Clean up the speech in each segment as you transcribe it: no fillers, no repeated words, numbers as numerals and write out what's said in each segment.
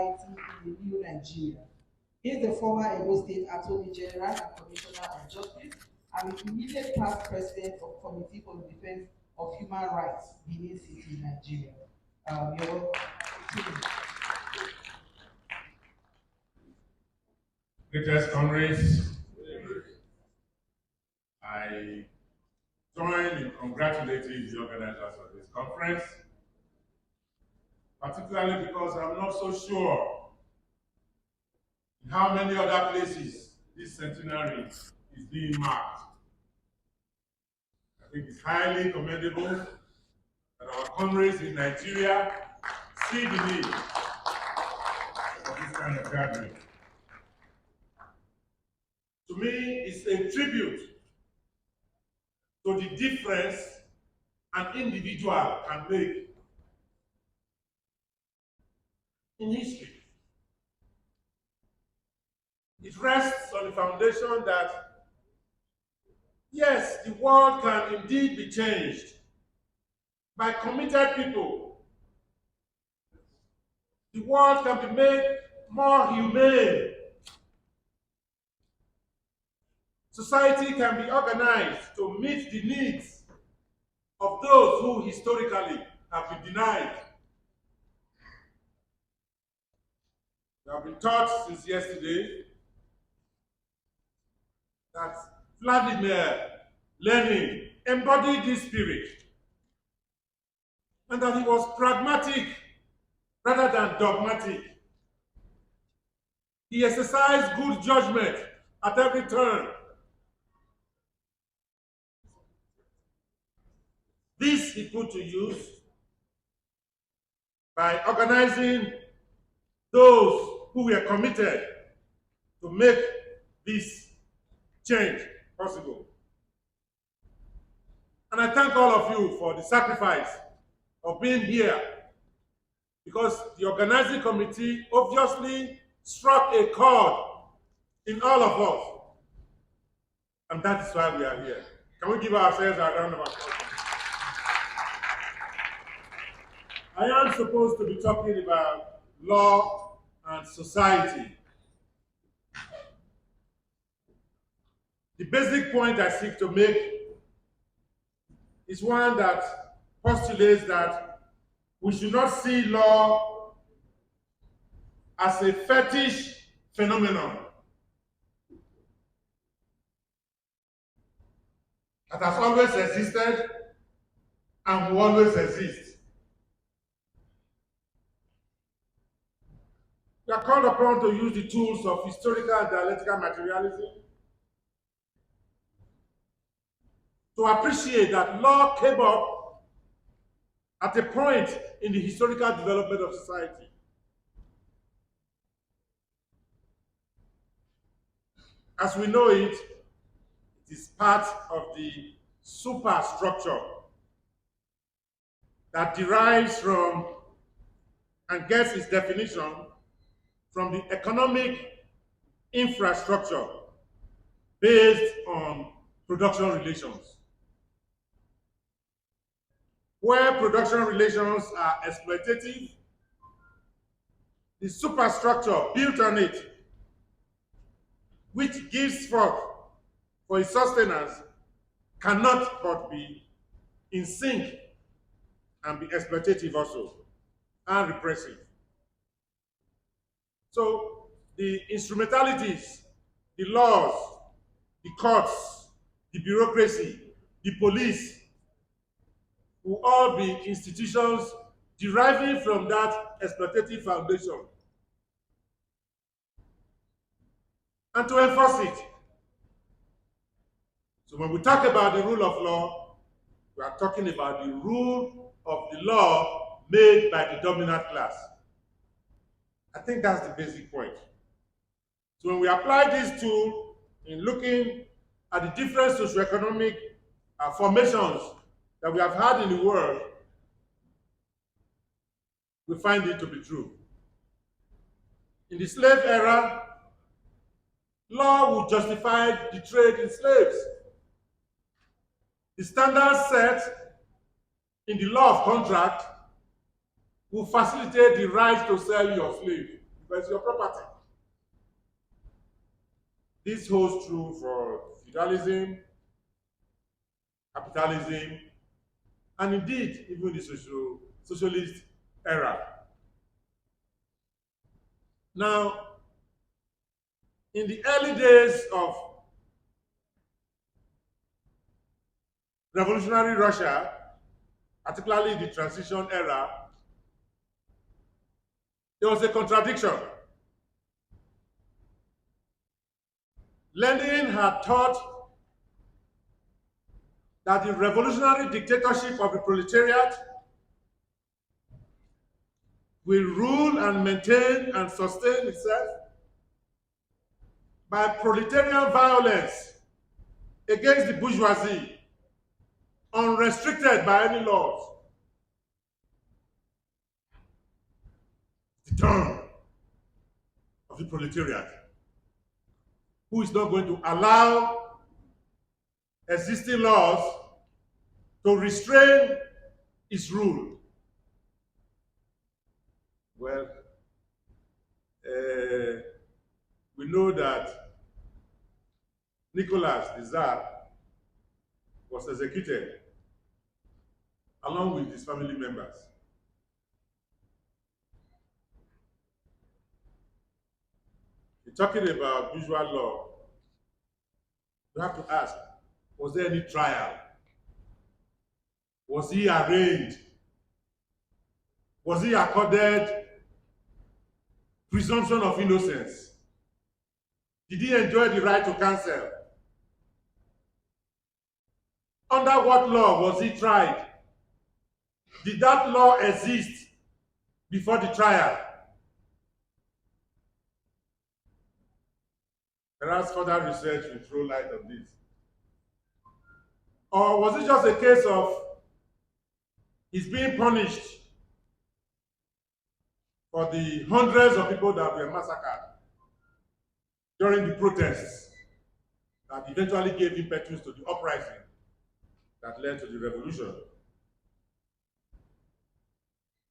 society in the new Nigeria. He is the former Edo State Attorney General and Commissioner of Justice, and is immediate past president of Committee for the Defense of Human Rights, Benin City, Nigeria. You're welcome. Greatest comrades, I join in congratulating the organizers of this conference, particularly because I'm not so sure in how many other places this centenary is being marked. I think it's highly commendable that our comrades in Nigeria see the need for this kind of gathering. To me, it's a tribute to the difference an individual can make in history. It rests on the foundation that, yes, the world can indeed be changed by committed people. The world can be made more humane. Society can be organized to meet the needs of those who historically have been denied. We have been taught since yesterday that Vladimir Lenin embodied this spirit and that he was pragmatic rather than dogmatic. He exercised good judgment at every turn. This he put to use by organizing those who were committed to make this change possible. And I thank all of you for the sacrifice of being here, because the organizing committee obviously struck a chord in all of us. And that is why we are here. Can we give ourselves a round of applause? I am supposed to be talking about law and society. The basic point I seek to make is one that postulates that we should not see law as a fetish phenomenon that has always existed and will always exist. We are called upon to use the tools of historical and dialectical materialism to appreciate that law came up at a point in the historical development of society. As we know it, it is part of the superstructure that derives from and gets its definition from the economic infrastructure based on production relations. Where production relations are exploitative, the superstructure built on it, which gives forth for its sustenance, cannot but be in sync and be exploitative also, and repressive. So the instrumentalities, the laws, the courts, the bureaucracy, the police will all be institutions deriving from that exploitative foundation. And to enforce it. So when we talk about the rule of law, we are talking about the rule of the law made by the dominant class. I think that's the basic point. So when we apply this tool in looking at the different socioeconomic formations that we have had in the world, we find it to be true. In the slave era, law would justify the trade in slaves. The standards set in the law of contract will facilitate the right to sell your slave. but it's your property. This holds true for feudalism, capitalism, and indeed even the socialist era. Now, in the early days of revolutionary Russia, particularly the transition era, there was a contradiction. Lenin had thought that the revolutionary dictatorship of the proletariat will rule and maintain and sustain itself by proletarian violence against the bourgeoisie, unrestricted by any laws. The turn of the proletariat, who is not going to allow existing laws to restrain its rule. Well, we know that Nicholas the Tsar was executed along with his family members. You're talking about usual law. You have to ask, was there any trial? Was he arraigned? Was he accorded presumption of innocence? Did he enjoy the right to counsel? Under what law was he tried? Did that law exist before the trial? Perhaps further research will throw light on this. Or was it just a case of he's being punished for the hundreds of people that were massacred during the protests that eventually gave impetus to the uprising that led to the revolution?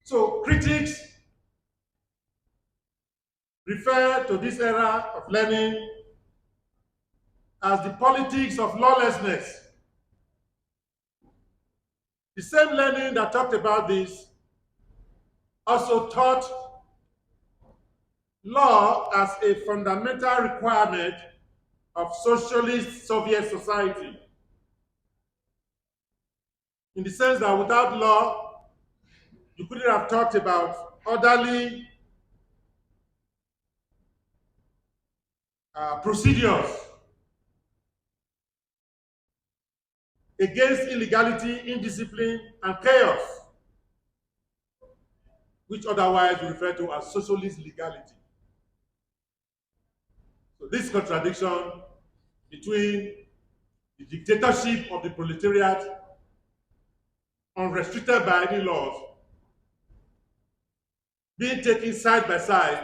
So critics refer to this era of Lenin as the politics of lawlessness. The same Lenin that talked about this also taught law as a fundamental requirement of socialist Soviet society, in the sense that without law, you couldn't have talked about orderly procedures against illegality, indiscipline, and chaos, which otherwise we refer to as socialist legality. So this contradiction between the dictatorship of the proletariat, unrestricted by any laws, being taken side by side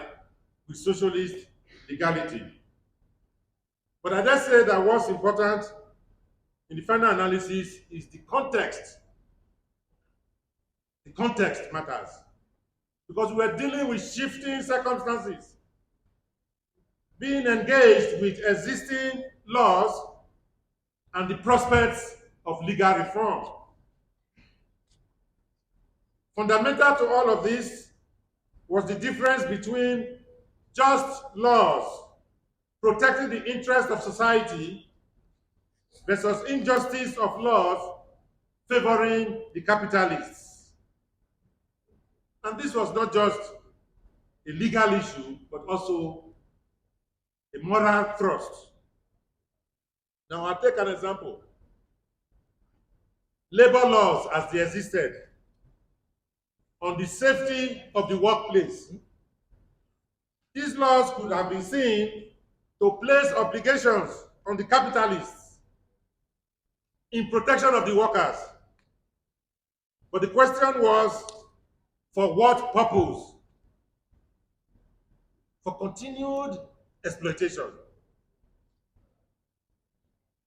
with socialist legality. But I just say that what's important in the final analysis is the context. The context matters, because we're dealing with shifting circumstances, being engaged with existing laws and the prospects of legal reform. Fundamental to all of this was the difference between just laws protecting the interest of society versus injustice of laws favoring the capitalists. And this was not just a legal issue, but also a moral thrust. Now, I'll take an example. Labor laws as they existed on the safety of the workplace. These laws could have been seen to place obligations on the capitalists in protection of the workers. But the question was, for what purpose? For continued exploitation.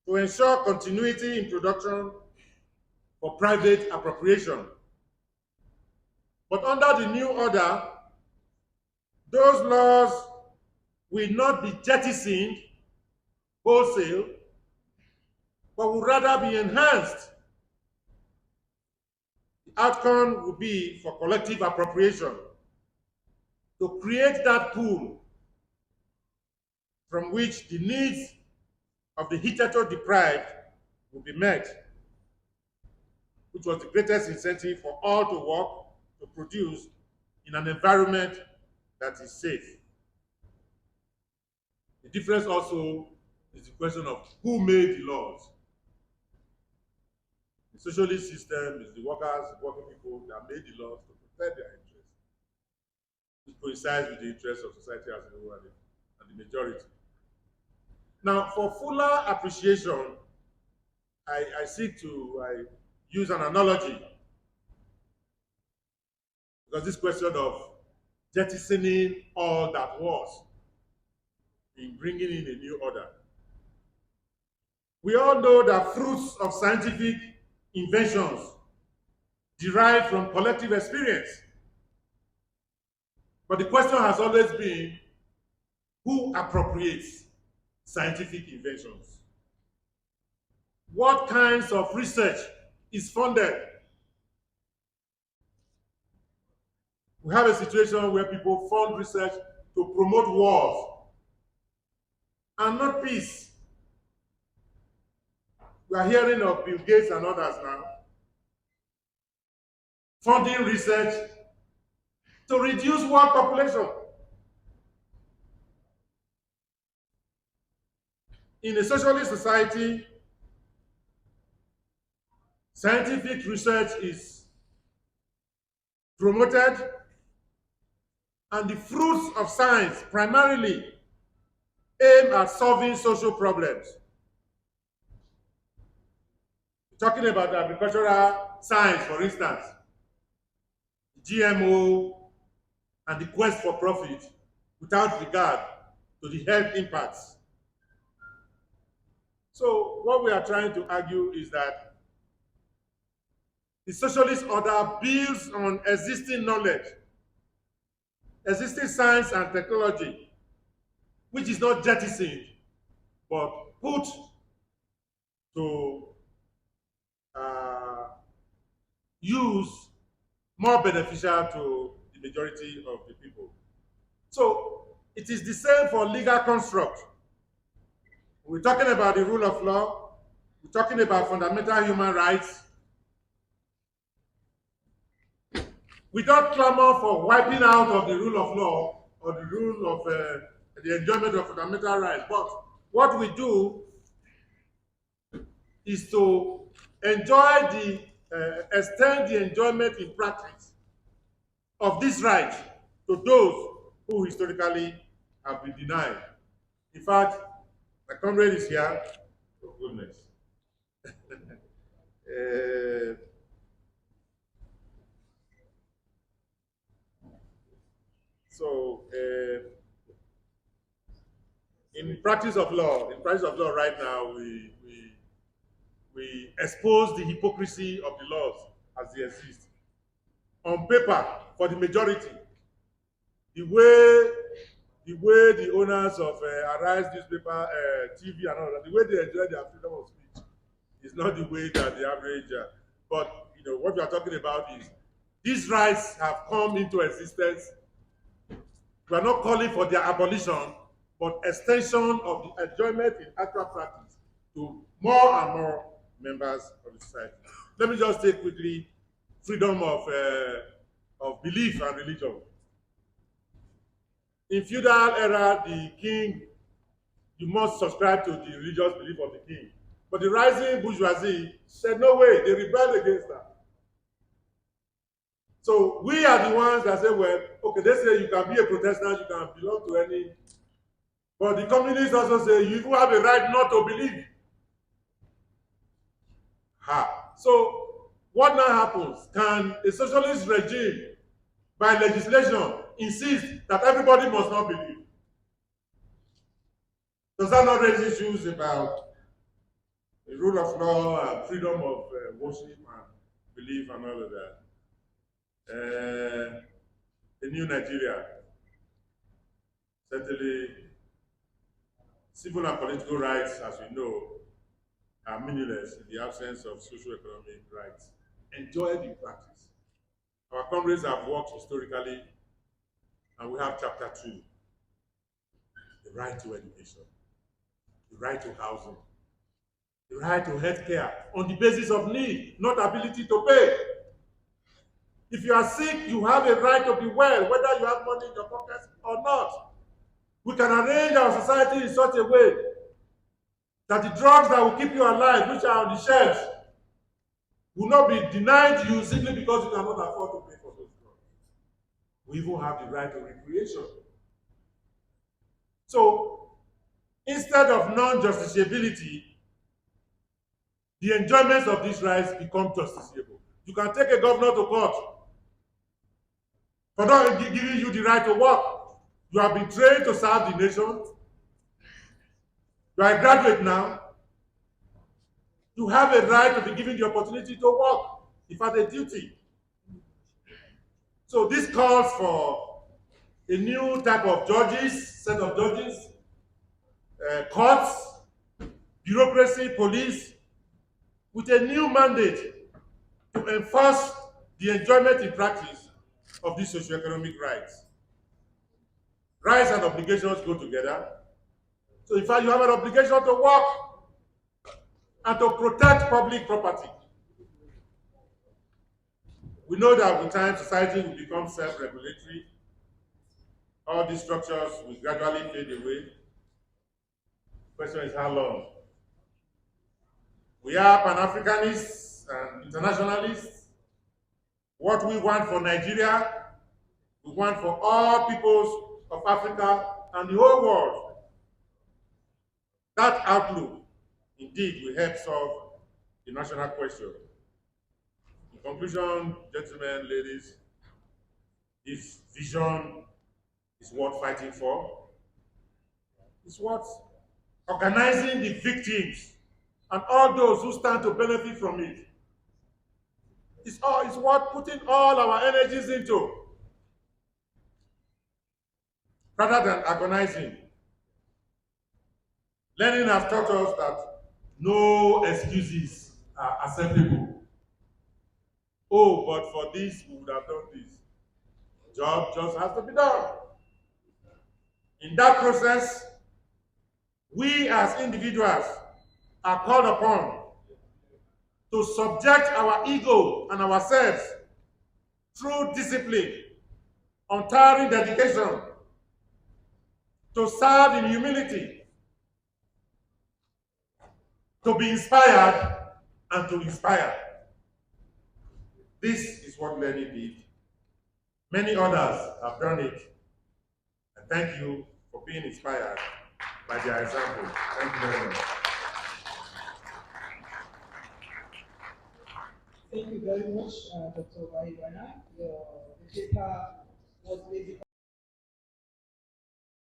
To ensure continuity in production for private appropriation. But under the new order, Those laws will not be jettisoned wholesale, but will rather be enhanced. The outcome will be for collective appropriation to create that pool from which the needs of the hitherto deprived will be met, which was the greatest incentive for all to work to produce in an environment that is safe. The difference also is the question of who made the laws. The socialist system is the workers, the working people that made the laws to protect their interests, which coincides with the interests of society as a whole and the majority. Now, for fuller appreciation, I use an analogy because this question of jettisoning all that was in bringing in a new order. We all know that fruits of scientific inventions derive from collective experience. But the question has always been who appropriates scientific inventions? What kinds of research is funded? We have a situation where people fund research to promote wars and not peace. We are hearing of Bill Gates and others now funding research to reduce world population. In a socialist society, scientific research is promoted and the fruits of science primarily aim at solving social problems. Talking about agricultural science, for instance, GMO, and the quest for profit without regard to the health impacts. So, what we are trying to argue is that the socialist order builds on existing knowledge, existing science and technology, which is not jettisoned, but put to use more beneficial to the majority of the people. So it is the same for legal construct. We're talking about the rule of law, we're talking about fundamental human rights. We don't clamor for wiping out of the rule of law or the rule of the enjoyment of fundamental rights. But what we do is to enjoy extend the enjoyment in practice of this right to those who historically have been denied. In fact, my comrade is here. Oh, goodness. uh, so, in practice of law right now, we expose the hypocrisy of the laws as they exist. On paper, for the majority, the way the owners of Arise newspaper, TV, and all that, the way they enjoy their freedom of speech is not the way that the average. But what we are talking about is these rights have come into existence. We are not calling for their abolition, but extension of the enjoyment in actual practice to more and more members of the society. Let me just take quickly freedom of belief and religion. In feudal era, the king, you must subscribe to the religious belief of the king. But the rising bourgeoisie said, no way, they rebelled against that. So we are the ones that say, well, okay, they say you can be a Protestant, you can belong to any. But the communists also say you even have a right not to believe. So what now happens? Can a socialist regime, by legislation, insist that everybody must not believe? Does that not raise issues about the rule of law and freedom of worship and belief and all of that? The new Nigeria. Certainly, civil and political rights, as we know, are meaningless in the absence of socio-economic rights enjoyed in practice. Our comrades have worked historically, and we have chapter 2, the right to education, the right to housing, the right to health care on the basis of need, not ability to pay. If you are sick, you have a right to be well, whether you have money in your pockets or not. We can arrange our society in such a way that the drugs that will keep you alive, which are on the shelves, will not be denied you simply because you cannot afford to pay for those drugs. We even have the right to recreation. So, instead of non-justiciability, the enjoyments of these rights become justiciable. You can take a governor to court for not giving you the right to work. You have been trained to serve the nation. You are a graduate now. You have a right to be given the opportunity to work if at a duty. So this calls for a new type of judges, set of judges, courts, bureaucracy, police, with a new mandate to enforce the enjoyment in practice of these socioeconomic rights. Rights and obligations go together. So in fact, you have an obligation to work and to protect public property. We know that with time, society will become self-regulatory. All these structures will gradually fade away. The question is how long? We are Pan-Africanists and internationalists. What we want for Nigeria, we want for all peoples of Africa and the whole world. That outlook, indeed, will help solve the national question. In conclusion, gentlemen, ladies, this vision is worth fighting for. It's worth organizing the victims and all those who stand to benefit from it. It's worth putting all our energies into rather than agonizing. Lenin has taught us that no excuses are acceptable. Oh, but for this, we would have done this. Job just has to be done. In that process, we as individuals are called upon to subject our ego and ourselves through discipline, untiring dedication, to serve in humility, to be inspired, and to inspire. This is what Lenin did. Many others have done it. And thank you for being inspired by their example. Thank you very much. Thank you very much, Dr. Bayibana. The paper was basically